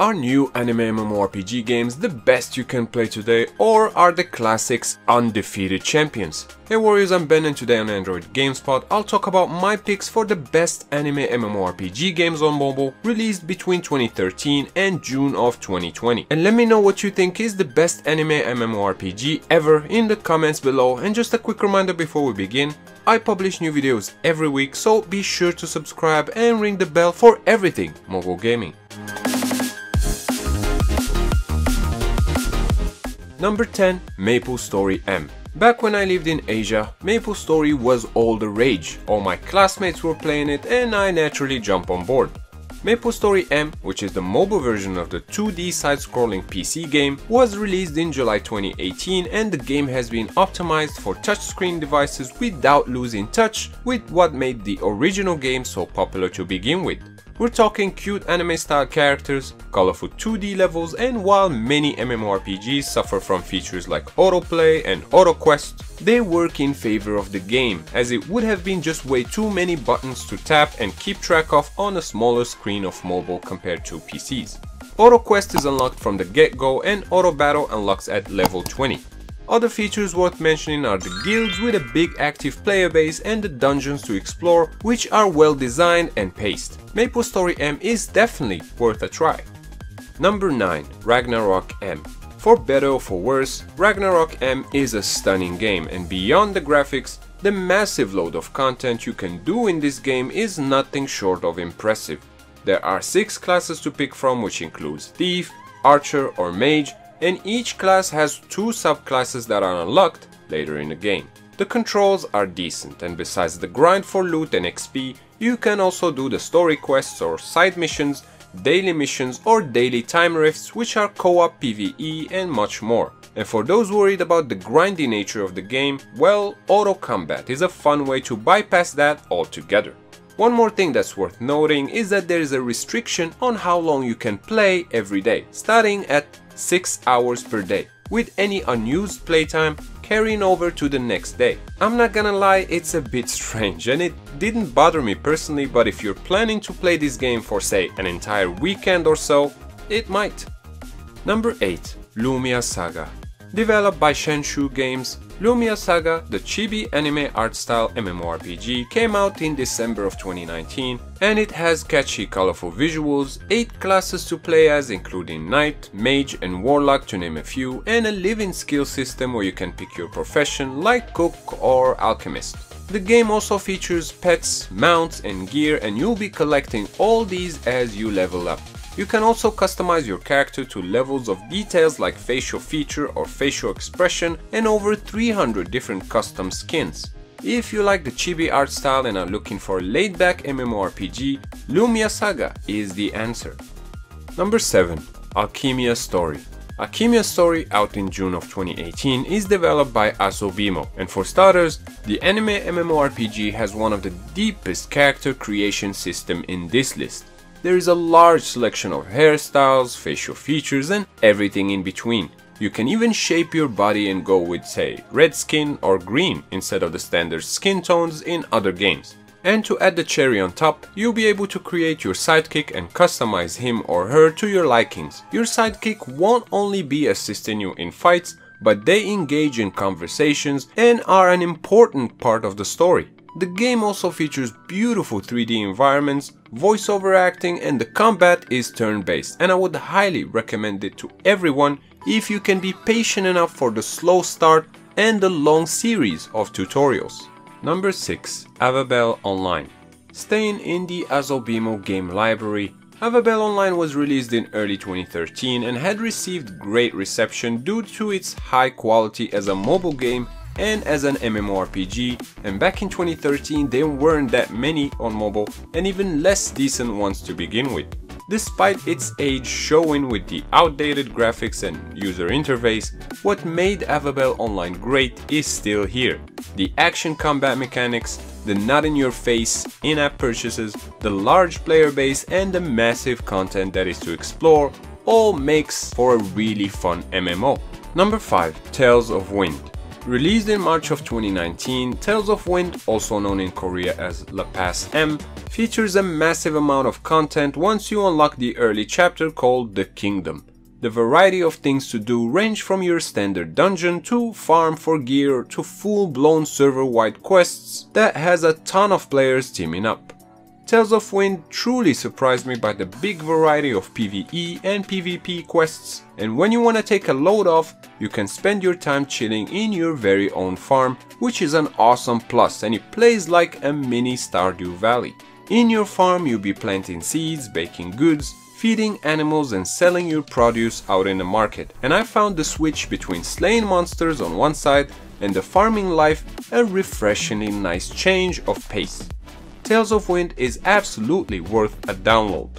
Are new anime MMORPG games the best you can play today, or are the classics undefeated champions? Hey warriors, I'm Ben and today on Android Gamespot I'll talk about my picks for the best anime MMORPG games on mobile released between 2013 and June of 2020. And let me know what you think is the best anime MMORPG ever in the comments below. And just a quick reminder before we begin, I publish new videos every week, so be sure to subscribe and ring the bell for everything mobile gaming. Number 10. MapleStory M. Back when I lived in Asia, MapleStory was all the rage. All my classmates were playing it and I naturally jumped on board. MapleStory M, which is the mobile version of the 2D side-scrolling PC game, was released in July 2018 and the game has been optimized for touchscreen devices without losing touch with what made the original game so popular to begin with. We're talking cute anime-style characters, colorful 2D levels, and while many MMORPGs suffer from features like autoplay and autoquest, they work in favor of the game, as it would have been just way too many buttons to tap and keep track of on a smaller screen of mobile compared to PCs. Autoquest is unlocked from the get-go and auto battle unlocks at level 20. Other features worth mentioning are the guilds with a big active player base and the dungeons to explore, which are well designed and paced. MapleStory M is definitely worth a try. Number 9. Ragnarok M. For better or for worse, Ragnarok M is a stunning game, and beyond the graphics, the massive load of content you can do in this game is nothing short of impressive. There are 6 classes to pick from, which includes Thief, Archer or Mage, and each class has 2 subclasses that are unlocked later in the game. The controls are decent, and besides the grind for loot and XP, you can also do the story quests or side missions, daily missions or daily time rifts, which are co-op PvE and much more. And for those worried about the grindy nature of the game, well, auto combat is a fun way to bypass that altogether. One more thing that's worth noting is that there is a restriction on how long you can play every day, starting at 6 hours per day, with any unused playtime carrying over to the next day. I'm not gonna lie, it's a bit strange and it didn't bother me personally, but if you're planning to play this game for say an entire weekend or so, it might. Number 8. Lumia Saga. Developed by Shenshu Games, Lumia Saga, the chibi anime art style MMORPG, came out in December of 2019 and it has catchy colorful visuals, 8 classes to play as including Knight, Mage and Warlock to name a few, and a living skill system where you can pick your profession like Cook or Alchemist. The game also features pets, mounts and gear, and you'll be collecting all these as you level up. You can also customize your character to levels of details like facial feature or facial expression and over 300 different custom skins. If you like the chibi art style and are looking for a laid-back MMORPG, Lumia Saga is the answer. Number 7. Alkemia Story. Alkemia Story, out in June of 2018, is developed by Asobimo, and for starters, the anime MMORPG has one of the deepest character creation system in this list. There is a large selection of hairstyles, facial features and everything in between. You can even shape your body and go with say red skin or green instead of the standard skin tones in other games. And to add the cherry on top, you'll be able to create your sidekick and customize him or her to your likings. Your sidekick won't only be assisting you in fights, but they engage in conversations and are an important part of the story. The game also features beautiful 3D environments, voiceover acting, and the combat is turn-based, and I would highly recommend it to everyone if you can be patient enough for the slow start and the long series of tutorials. Number 6. Abelle Online. Staying in the Asobimo game library, Abelle Online was released in early 2013 and had received great reception due to its high quality as a mobile game and as an MMORPG, and back in 2013 there weren't that many on mobile and even less decent ones to begin with. Despite its age showing with the outdated graphics and user interface, what made Abelle Online great is still here. The action combat mechanics, the not-in-your-face in-app purchases, the large player base and the massive content that is to explore all makes for a really fun MMO. Number 5. Tales of Wind. Released in March of 2019, Tales of Wind, also known in Korea as MapleStory M, features a massive amount of content once you unlock the early chapter called The Kingdom. The variety of things to do range from your standard dungeon to farm for gear to full-blown server-wide quests that has a ton of players teaming up. Tales of Wind truly surprised me by the big variety of PvE and PvP quests, and when you want to take a load off, you can spend your time chilling in your very own farm, which is an awesome plus, and it plays like a mini Stardew Valley. In your farm you'll be planting seeds, baking goods, feeding animals and selling your produce out in the market, and I found the switch between slaying monsters on one side and the farming life a refreshingly nice change of pace. Tales of Wind is absolutely worth a download.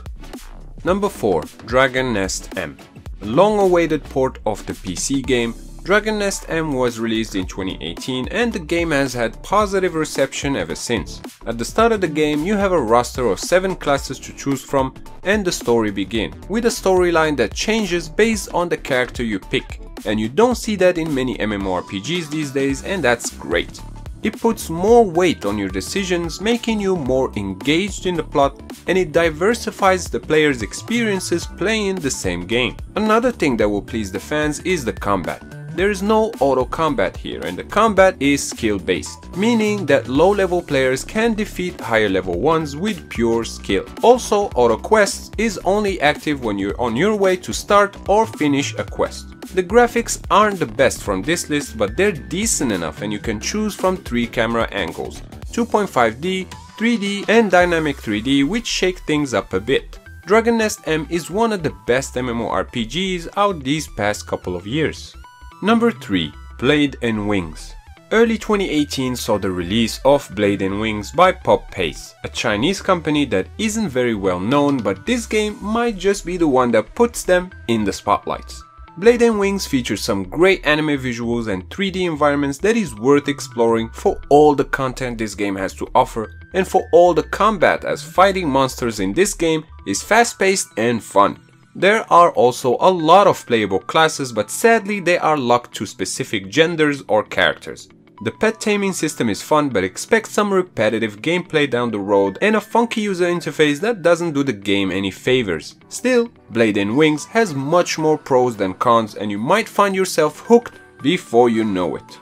Number 4. Dragon Nest M. A long-awaited port of the PC game, Dragon Nest M was released in 2018 and the game has had positive reception ever since. At the start of the game you have a roster of 7 classes to choose from and the story begins, with a storyline that changes based on the character you pick, and you don't see that in many MMORPGs these days, and that's great. It puts more weight on your decisions, making you more engaged in the plot, and it diversifies the player's experiences playing the same game. Another thing that will please the fans is the combat. There is no auto combat here, and the combat is skill based, meaning that low level players can defeat higher level ones with pure skill. Also, auto quests is only active when you're on your way to start or finish a quest. The graphics aren't the best from this list, but they're decent enough and you can choose from 3 camera angles, 2.5D, 3D and dynamic 3D, which shake things up a bit. Dragon Nest M is one of the best MMORPGs out these past couple of years. Number 3. Blade & Wings. Early 2018 saw the release of Blade & Wings by Pop Pace, a Chinese company that isn't very well known, but this game might just be the one that puts them in the spotlights. Blade & Wings features some great anime visuals and 3D environments that is worth exploring for all the content this game has to offer and for all the combat, as fighting monsters in this game is fast-paced and fun. There are also a lot of playable classes, but sadly they are locked to specific genders or characters. The pet taming system is fun, but expect some repetitive gameplay down the road and a funky user interface that doesn't do the game any favors. Still, Blade & Wings has much more pros than cons and you might find yourself hooked before you know it.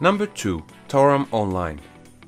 Number 2. Torum Online.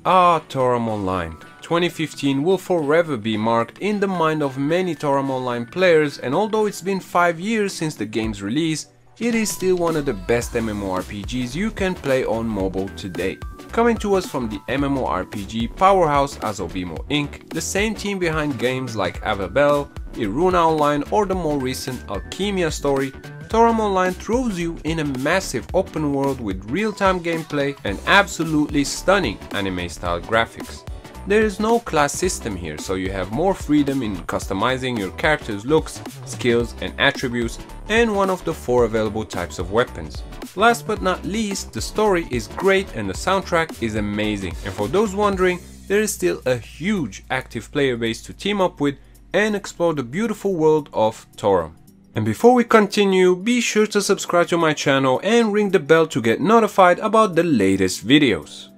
Torum Online. 2015 will forever be marked in the mind of many Torum Online players, and although it's been 5 years since the game's release, it is still one of the best MMORPGs you can play on mobile today. Coming to us from the MMORPG powerhouse Azobimo Inc., the same team behind games like abelle, Iruna Online or the more recent Alkemia Story, Torum Online throws you in a massive open world with real-time gameplay and absolutely stunning anime-style graphics. There is no class system here, so you have more freedom in customizing your character's looks, skills and attributes, and one of the 4 available types of weapons. Last but not least, the story is great and the soundtrack is amazing, and for those wondering, there is still a huge active player base to team up with and explore the beautiful world of Torum. And before we continue, be sure to subscribe to my channel and ring the bell to get notified about the latest videos.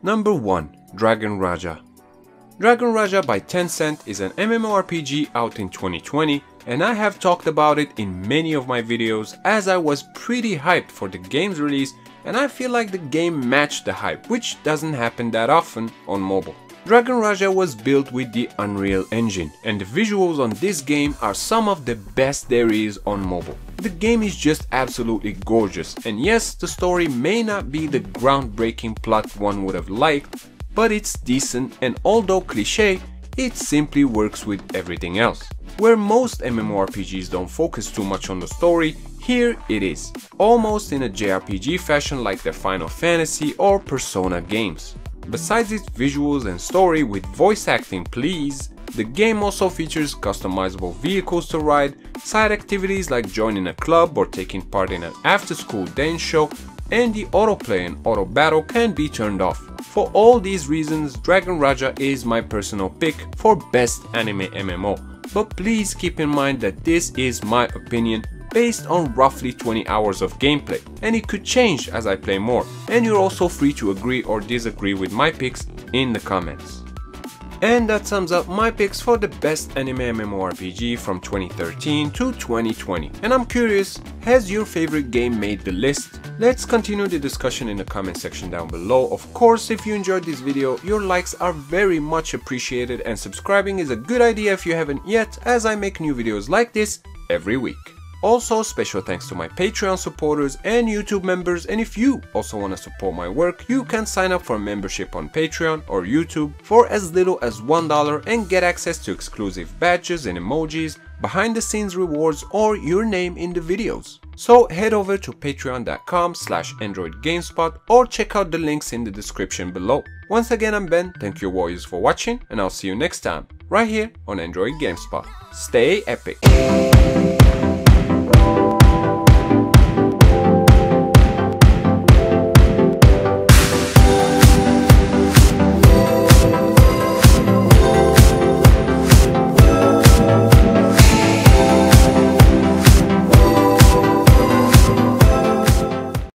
Number 1. Dragon Raja. Dragon Raja by Tencent is an MMORPG out in 2020, and I have talked about it in many of my videos as I was pretty hyped for the game's release, and I feel like the game matched the hype, which doesn't happen that often on mobile. Dragon Raja was built with the Unreal Engine, and the visuals on this game are some of the best there is on mobile. The game is just absolutely gorgeous, and yes, the story may not be the groundbreaking plot one would have liked, but it's decent, and although cliché, it simply works with everything else. Where most MMORPGs don't focus too much on the story, here it is, almost in a JRPG fashion like the Final Fantasy or Persona games. Besides its visuals and story with voice acting please, the game also features customizable vehicles to ride, side activities like joining a club or taking part in an after-school dance show, and the autoplay and auto battle can be turned off. For all these reasons, Dragon Raja is my personal pick for best anime MMO, but please keep in mind that this is my opinion based on roughly 20 hours of gameplay, and it could change as I play more, and you're also free to agree or disagree with my picks in the comments. And that sums up my picks for the best anime MMORPG from 2013 to 2020. And I'm curious, has your favorite game made the list? Let's continue the discussion in the comment section down below. Of course, if you enjoyed this video, your likes are very much appreciated, and subscribing is a good idea if you haven't yet, as I make new videos like this every week. Also, special thanks to my Patreon supporters and YouTube members, and if you also want to support my work, you can sign up for a membership on Patreon or YouTube for as little as $1 and get access to exclusive badges and emojis, behind the scenes rewards, or your name in the videos. So head over to patreon.com/AndroidGamespot or check out the links in the description below. Once again, I'm Ben, thank you warriors for watching, and I'll see you next time, right here on Android Gamespot. Stay epic!